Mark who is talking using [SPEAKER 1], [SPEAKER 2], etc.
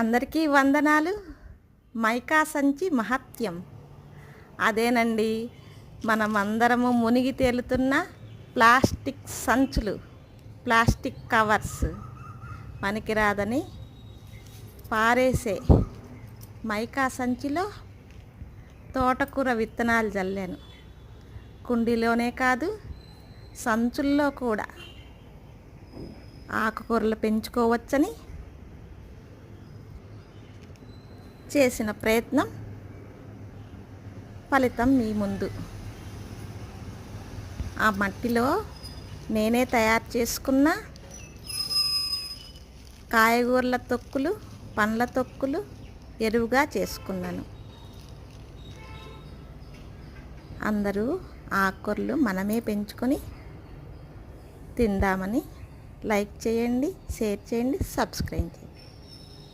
[SPEAKER 1] అందరికీ వందనాలు. మైకా సంచి మహత్యం అదేనండి. మనమందరము మునిగి తేలుతున్న ప్లాస్టిక్ సంచులు, ప్లాస్టిక్ కవర్స్ పనికిరాదని పారేసే మైకా సంచిలో తోటకూర విత్తనాలు జల్లాను. కుండీలోనే కాదు, సంచుల్లో కూడా ఆకుకూరలు పెంచుకోవచ్చని చేసిన ప్రయత్నం ఫలితం మీ ముందు. ఆ మట్టిలో నేనే తయారు చేసుకున్న కాయగూరల తొక్కులు, పండ్ల తొక్కులు ఎరువుగా చేసుకున్నాను. అందరూ ఆకుకూరలు మనమే పెంచుకొని తిందామని లైక్ చేయండి, షేర్ చేయండి, సబ్స్క్రైబ్ చేయండి.